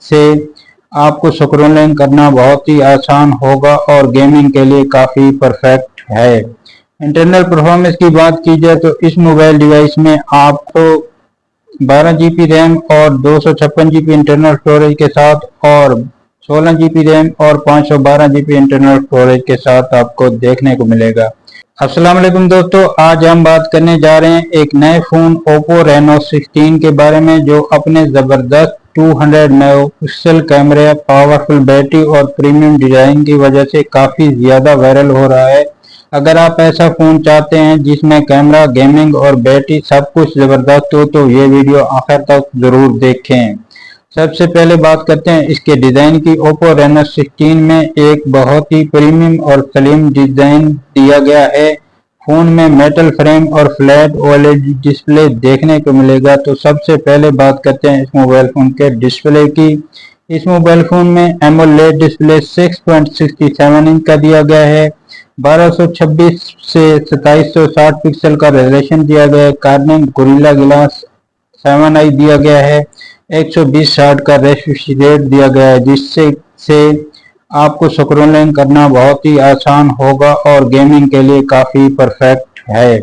से आपको स्क्रॉलिंग करना बहुत ही आसान होगा और गेमिंग के लिए काफ़ी परफेक्ट है। इंटरनल परफॉर्मेंस की बात की जाए तो इस मोबाइल डिवाइस में आपको 12 GB रैम और 256 GB इंटरनल स्टोरेज के साथ और 16 GB रैम और 512 GB इंटरनल स्टोरेज के साथ आपको देखने को मिलेगा। अस्सलाम वालेकुम दोस्तों, आज हम बात करने जा रहे हैं एक नए फ़ोन Oppo Reno 16 के बारे में, जो अपने ज़बरदस्त 200 मेगापिक्सल कैमरे, पावरफुल बैटरी और प्रीमियम डिज़ाइन की वजह से काफ़ी ज़्यादा वायरल हो रहा है। अगर आप ऐसा फ़ोन चाहते हैं जिसमें कैमरा, गेमिंग और बैटरी सब कुछ ज़बरदस्त हो तो ये वीडियो आखिर तक ज़रूर देखें। सबसे पहले बात करते हैं इसके डिज़ाइन की। Oppo Reno 16 में एक बहुत ही प्रीमियम और स्लिम डिज़ाइन दिया गया है। फ़ोन में मेटल फ्रेम और फ्लैट OLED डिस्प्ले देखने को मिलेगा। तो सबसे पहले बात करते हैं इस मोबाइल फ़ोन के डिस्प्ले की। इस मोबाइल फ़ोन में AMOLED डिस्प्ले 6.67 इंच का दिया गया है। 1226 से 2760 पिक्सल का रेजोल्यूशन दिया गया है। कार्निंग गोरिल्ला ग्लास 7i दिया गया है। 120/60 का रेफ्रेश रेट दिया गया है, जिससे आपको स्क्रॉलिंग करना बहुत ही आसान होगा और गेमिंग के लिए काफ़ी परफेक्ट है।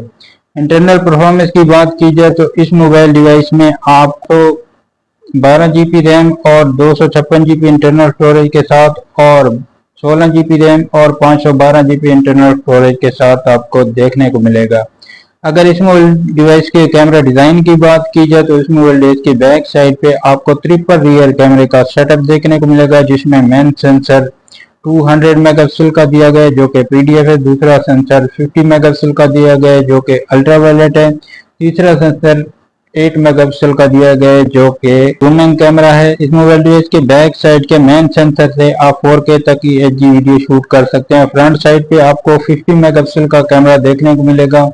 इंटरनल परफॉर्मेंस की बात की जाए तो इस मोबाइल डिवाइस में आपको 12 GB रैम और 256 GB इंटरनल स्टोरेज के साथ और 16 GB रैम और 512 GB इंटरनल स्टोरेज के साथ आपको देखने को मिलेगा। अगर इस मोबाइल डिवाइस के कैमरा डिज़ाइन की बात की जाए तो इस मोबाइल डिवाइस की बैक साइड पे आपको ट्रिपल रियर कैमरे का सेटअप देखने को मिलेगा, जिसमें मेन सेंसर 200 मेगापिक्सल का दिया गया है जो कि PDF है। दूसरा सेंसर 50 मेगापिक्सल का दिया गया है जो कि अल्ट्रावायलेट है। तीसरा सेंसर 8 मेगापिक्सल का दिया गया है जो कि जूमिंग कैमरा है। इस मोबाइल डिवाइस के बैक साइड के मेन सेंसर से आप 4K तक की HD वीडियो शूट कर सकते हैं। फ्रंट साइड पे आपको 50 मेगापिक्सल का कैमरा देखने को मिलेगा,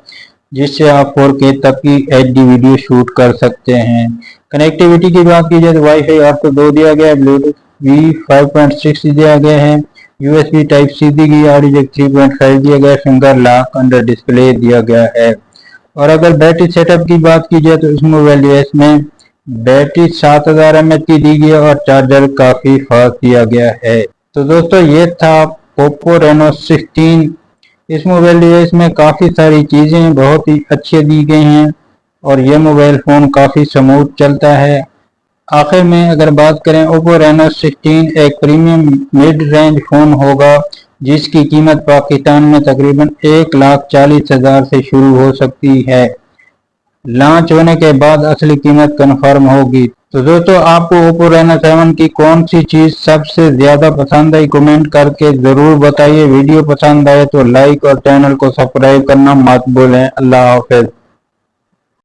जिससे आप 4K तक की HD वीडियो शूट कर सकते हैं। कनेक्टिविटी की बात की जाए तो वाईफाई 802 दिया गया है, ब्लूटूथ V5.6 दिया गया है, USB Type-C दी गई, ऑडियो जैक 3.5 दिया गया है, फिंगर लॉक अंडर डिस्प्ले दिया गया है। और अगर बैटरी सेटअप की बात की जाए तो इस मोबाइल डिवाइस में बैटरी 7000 mAh की दी गई है और चार्जर काफ़ी फास्ट दिया गया है। तो दोस्तों, ये था Oppo Reno 16। इस मोबाइल डिवाइस में काफ़ी सारी चीज़ें बहुत ही अच्छी दी गई हैं और यह मोबाइल फ़ोन काफ़ी स्मूथ चलता है। आखिर में अगर बात करें, Oppo Reno 16 एक प्रीमियम मिड रेंज फ़ोन होगा, जिसकी कीमत पाकिस्तान में तकरीबन 1,40,000 से शुरू हो सकती है। लॉन्च होने के बाद असली कीमत कन्फर्म होगी। तो दोस्तों, आपको Oppo Reno 7 की कौन सी चीज़ सबसे ज़्यादा पसंद आई, कमेंट करके ज़रूर बताइए। वीडियो पसंद आए तो लाइक और चैनल को सब्सक्राइब करना मत भूलें। अल्लाह हाफ़िज़।